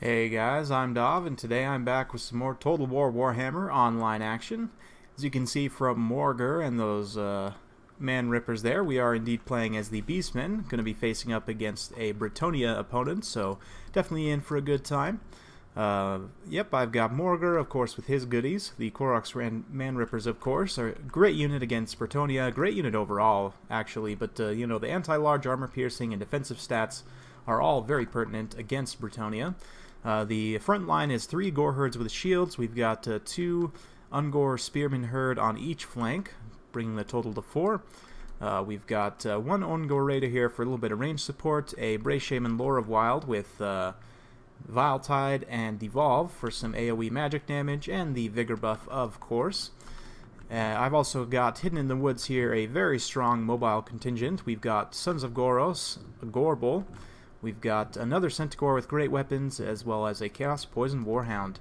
Hey guys, I'm Dov, and today I'm back with some more Total War Warhammer online action. As you can see from Morger and those man rippers there, we are indeed playing as the Beastmen, going to be facing up against a Bretonnia opponent, so definitely in for a good time. Yep, I've got Morger, of course, with his goodies. The Koroks man rippers, of course, are a great unit against Bretonnia, great unit overall, actually, but you know, the anti-large armor piercing and defensive stats are all very pertinent against Bretonnia. The front line is 3 gore herds with shields. We've got 2 Ungor spearmen herd on each flank, bringing the total to 4. We've got 1 Ungor raider here for a little bit of range support, a Bray Shaman Lore of Wild with Vile Tide and Devolve for some AoE magic damage, and the Vigor buff, of course. I've also got hidden in the woods here a very strong mobile contingent. We've got Sons of Goros, a Gorbel. We've got another Centaur with great weapons, as well as a Chaos Poison Warhound.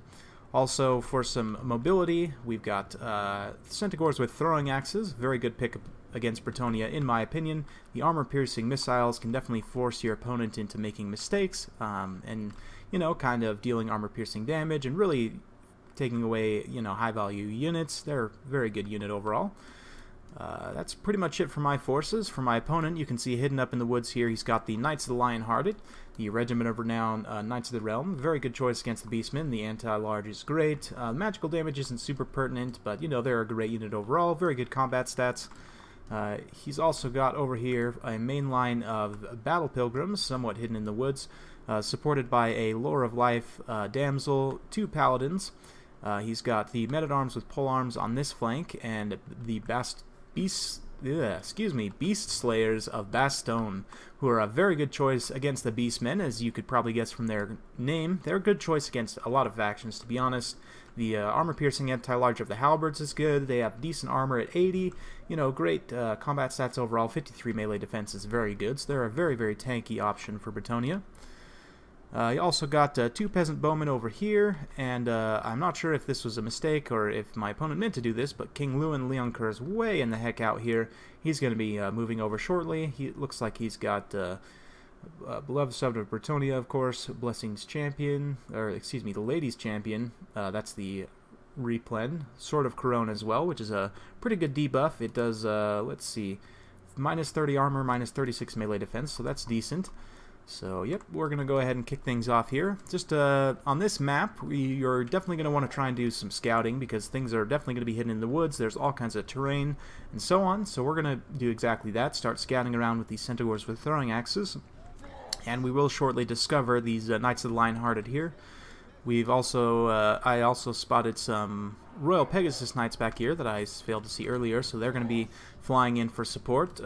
Also, for some mobility, we've got Centaurs with throwing axes. Very good pick against Bretonnia, in my opinion. The armor-piercing missiles can definitely force your opponent into making mistakes, and, you know, kind of dealing armor-piercing damage, and really taking away, you know, high-value units. They're a very good unit overall. That's pretty much it for my forces. For my opponent, you can see hidden up in the woods here, he's got the Knights of the Lion-Hearted, the Regiment of Renown Knights of the Realm. Very good choice against the Beastmen. The anti-large is great. Magical damage isn't super pertinent, but, you know, they're a great unit overall. Very good combat stats. He's also got over here a main line of Battle Pilgrims, somewhat hidden in the woods, supported by a Lore of Life Damsel, 2 Paladins. He's got the Men-at-Arms with polearms on this flank, and the Beast Slayers of Bastogne, who are a very good choice against the Beastmen, as you could probably guess from their name. They're a good choice against a lot of factions, to be honest. The armor-piercing anti-large of the Halberds is good. They have decent armor at 80. You know, great combat stats overall. 53 melee defense is very good, so they're a very, very tanky option for Bretonnia. You also got 2 peasant bowmen over here, and I'm not sure if this was a mistake or if my opponent meant to do this, but King Louen Leoncoeur is way in the heck out here. He's going to be moving over shortly. He looks like he's got Beloved Sub of Bretonnia, of course, Blessings Champion, or excuse me, the Ladies Champion. That's the replen. Sword of Corona as well, which is a pretty good debuff. It does, let's see, minus 30 armor, minus 36 melee defense, so that's decent. So, yep, we're going to go ahead and kick things off here. Just on this map, you're definitely going to want to try and do some scouting, because things are definitely going to be hidden in the woods. There's all kinds of terrain and so on. So we're going to do exactly that, start scouting around with these Centaurs with throwing axes. And we will shortly discover these Knights of the Lion-Hearted here. We've also, I also spotted some Royal Pegasus Knights back here that I failed to see earlier, so they're going to be flying in for support.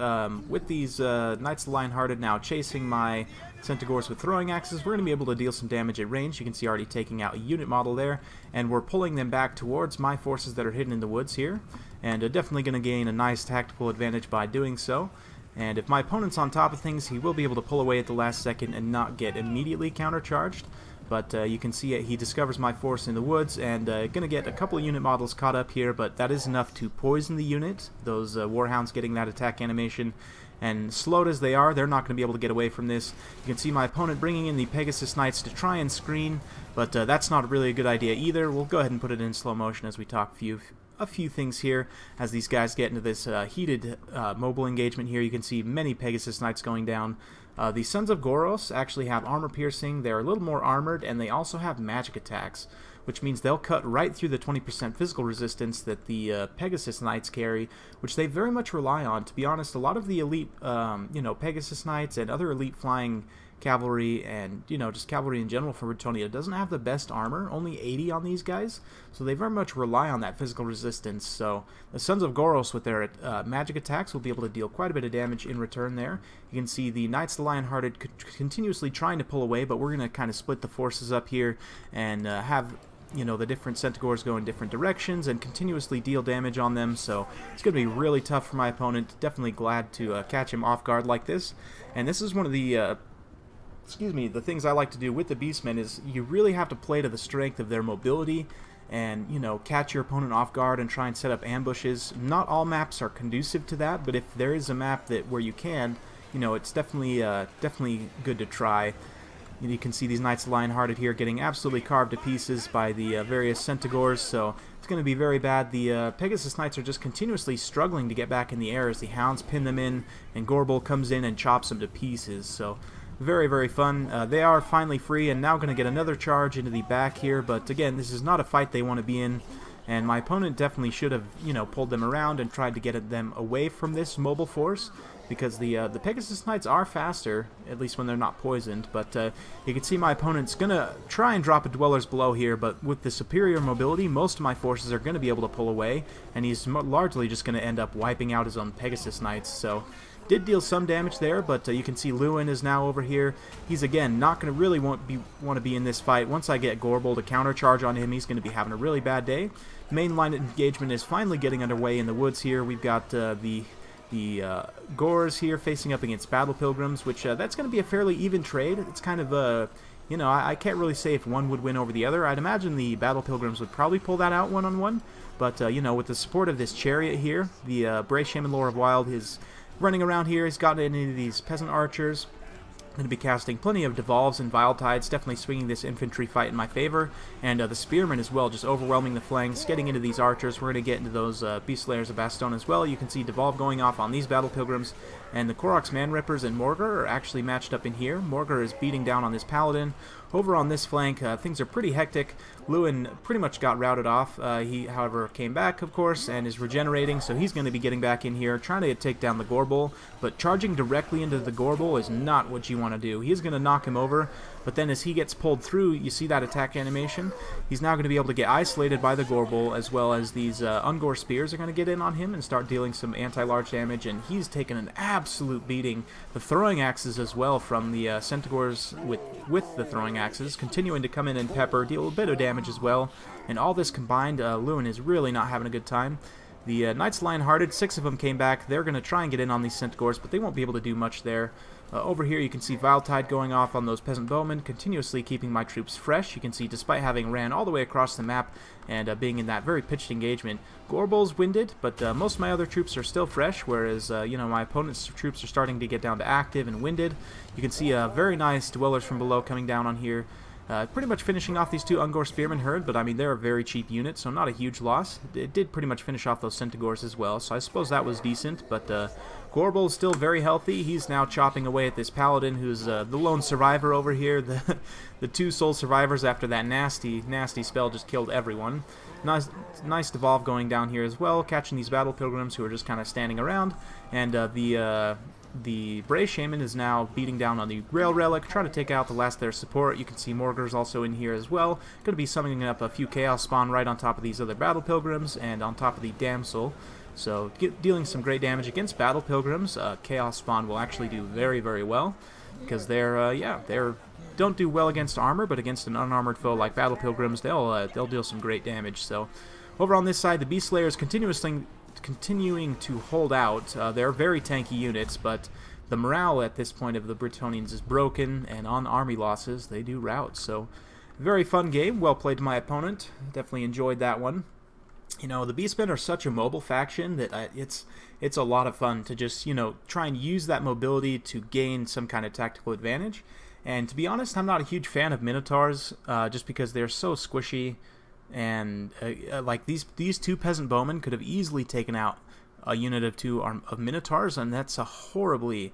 With these Knights of the Lion-Hearted now chasing my Centaurs with throwing axes, we're going to be able to deal some damage at range. You can see already taking out a unit model there, and we're pulling them back towards my forces that are hidden in the woods here, and definitely going to gain a nice tactical advantage by doing so. And if my opponent's on top of things, he will be able to pull away at the last second and not get immediately countercharged. But you can see he discovers my force in the woods, and going to get a couple of unit models caught up here, but that is enough to poison the unit. Those Warhounds getting that attack animation, and slowed as they are, they're not going to be able to get away from this. You can see my opponent bringing in the Pegasus Knights to try and screen, but that's not really a good idea either. We'll go ahead and put it in slow motion as we talk a few things here as these guys get into this heated mobile engagement here. You can see many Pegasus Knights going down. The Sons of Goros actually have armor piercing. They're a little more armored, and they also have magic attacks, which means they'll cut right through the 20% physical resistance that the Pegasus Knights carry, which they very much rely on. To be honest, a lot of the elite, you know, Pegasus Knights and other elite flying cavalry and, you know, just cavalry in general for Bretonnia doesn't have the best armor, only 80 on these guys, so they very much rely on that physical resistance. So the Sons of Goros with their magic attacks will be able to deal quite a bit of damage in return there. You can see the Knights of the Lion-Hearted continuously trying to pull away, but we're going to kind of split the forces up here and have, you know, the different Centaurs go in different directions and continuously deal damage on them, so it's going to be really tough for my opponent. Definitely glad to catch him off guard like this. And this is one of the the things I like to do with the Beastmen is you really have to play to the strength of their mobility and, you know, catch your opponent off guard and try and set up ambushes. Not all maps are conducive to that, but if there is a map that where you can, you know, it's definitely good to try. You can see these Knights of Lionhearted here getting absolutely carved to pieces by the various Centaurs, so it's going to be very bad. The Pegasus Knights are just continuously struggling to get back in the air as the Hounds pin them in, and Gorbel comes in and chops them to pieces, so very, very fun. They are finally free, and now going to get another charge into the back here, but again, this is not a fight they want to be in, and my opponent definitely should have, pulled them around and tried to get them away from this mobile force, because the Pegasus Knights are faster, at least when they're not poisoned, but you can see my opponent's going to try and drop a Dweller's Blow here, but with the superior mobility, most of my forces are going to be able to pull away, and he's largely just going to end up wiping out his own Pegasus Knights, so did deal some damage there, but you can see Louen is now over here. He's, again, not going to really want to be in this fight. Once I get Gorbel to countercharge on him, he's going to be having a really bad day. Main line engagement is finally getting underway in the woods here. We've got the Gores here facing up against Battle Pilgrims, which that's going to be a fairly even trade. It's kind of I can't really say if one would win over the other. I'd imagine the Battle Pilgrims would probably pull that out one-on-one, but with the support of this Chariot here, the Bray Shaman Lore of Wild is running around here. He's gotten into these Peasant Archers. Going to be casting plenty of Devolves and Vile Tides, definitely swinging this infantry fight in my favor, and the Spearmen as well, just overwhelming the flanks, getting into these Archers. We're going to get into those Beast Slayers of Baston as well. You can see Devolve going off on these Battle Pilgrims, and the Koroks Man Rippers and Morgar are actually matched up in here. Morgar is beating down on this Paladin. Over on this flank, things are pretty hectic. Louen pretty much got routed off. He, however, came back, of course, and is regenerating, so he's going to be getting back in here, trying to take down the Gorbel, but charging directly into the Gorbel is not what you want to do. He's going to knock him over, but then as he gets pulled through, you see that attack animation? He's now going to be able to get isolated by the Gorbel, as well as these Ungor Spears are going to get in on him and start dealing some anti-large damage, and he's taken an absolute beating. The throwing axes as well from the Centaurs with the throwing axes, continuing to come in and pepper, deal a bit of damage as well, and all this combined, Louen is really not having a good time. The Knights Lionhearted, 6 of them came back. They're going to try and get in on these Centaurs, but they won't be able to do much there. Over here you can see Vile Tide going off on those Peasant Bowmen, continuously keeping my troops fresh. You can see despite having ran all the way across the map and being in that very pitched engagement, Gorbel's winded, but most of my other troops are still fresh, whereas my opponent's troops are starting to get down to active and winded. You can see very nice Dwellers from below coming down on here. Pretty much finishing off these two Ungor Spearmen herd, but I mean, they're a very cheap unit, so not a huge loss. It did pretty much finish off those Centaurs as well, so I suppose that was decent, but Gorbel's still very healthy. He's now chopping away at this Paladin, who's the lone survivor over here. The two sole survivors after that nasty, nasty spell just killed everyone. Nice Devolve going down here as well, catching these Battle Pilgrims who are just kind of standing around, and the Bray Shaman is now beating down on the Rail Relic, trying to take out the last of their support. You can see Morgar's also in here as well. Going to be summoning up a few Chaos Spawn right on top of these other Battle Pilgrims and on top of the Damsel. So dealing some great damage against Battle Pilgrims. Chaos Spawn will actually do very, very well, because they're don't do well against armor, but against an unarmored foe like Battle Pilgrims, they'll deal some great damage. So over on this side, the Beast Slayers continuing to hold out. They're very tanky units, but the morale at this point of the Bretonians is broken, and on army losses, they do rout. So, very fun game. Well played to my opponent. Definitely enjoyed that one. The Beastmen are such a mobile faction that it's a lot of fun to just, try and use that mobility to gain some kind of tactical advantage. And to be honest, I'm not a huge fan of Minotaurs, just because they're so squishy. And like these two Peasant Bowmen could have easily taken out a unit of two of Minotaurs, and that's a horribly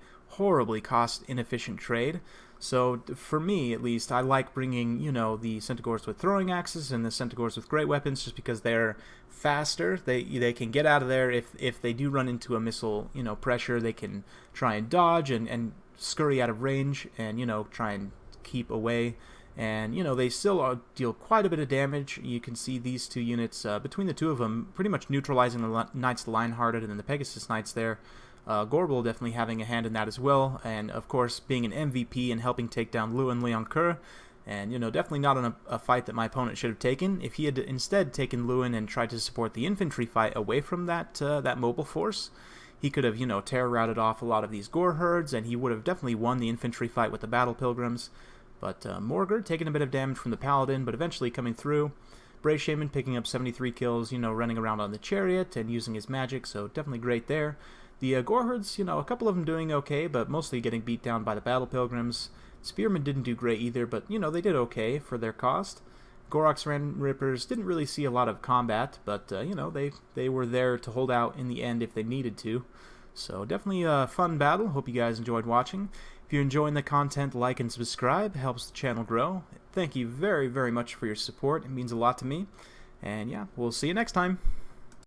cost inefficient trade. So for me, at least, I like bringing the Centaurs with throwing axes and the Centaurs with great weapons, just because they're faster. They can get out of there if they do run into a missile pressure. They can try and dodge and scurry out of range and try and keep away. And, they still deal quite a bit of damage. You can see these two units, between the two of them, pretty much neutralizing the Knights the Lionhearted and the Pegasus Knights there. Gorbel definitely having a hand in that as well. And, of course, being an MVP and helping take down Louen Leoncoeur. And, definitely not a fight that my opponent should have taken. If he had instead taken Louen and tried to support the infantry fight away from that mobile force, he could have, terror routed off a lot of these Gore herds, and he would have definitely won the infantry fight with the Battle Pilgrims. But Morgar taking a bit of damage from the Paladin, but eventually coming through. Bray Shaman picking up 73 kills, running around on the Chariot and using his magic, so definitely great there. The Gore herds, a couple of them doing okay, but mostly getting beat down by the Battle Pilgrims. Spearmen didn't do great either, but, you know, they did okay for their cost. Gorok's Ren Rippers didn't really see a lot of combat, but, you know, they were there to hold out in the end if they needed to. So definitely a fun battle. Hope you guys enjoyed watching. If you're enjoying the content, like and subscribe. It helps the channel grow. Thank you very, very much for your support. It means a lot to me. And yeah, we'll see you next time.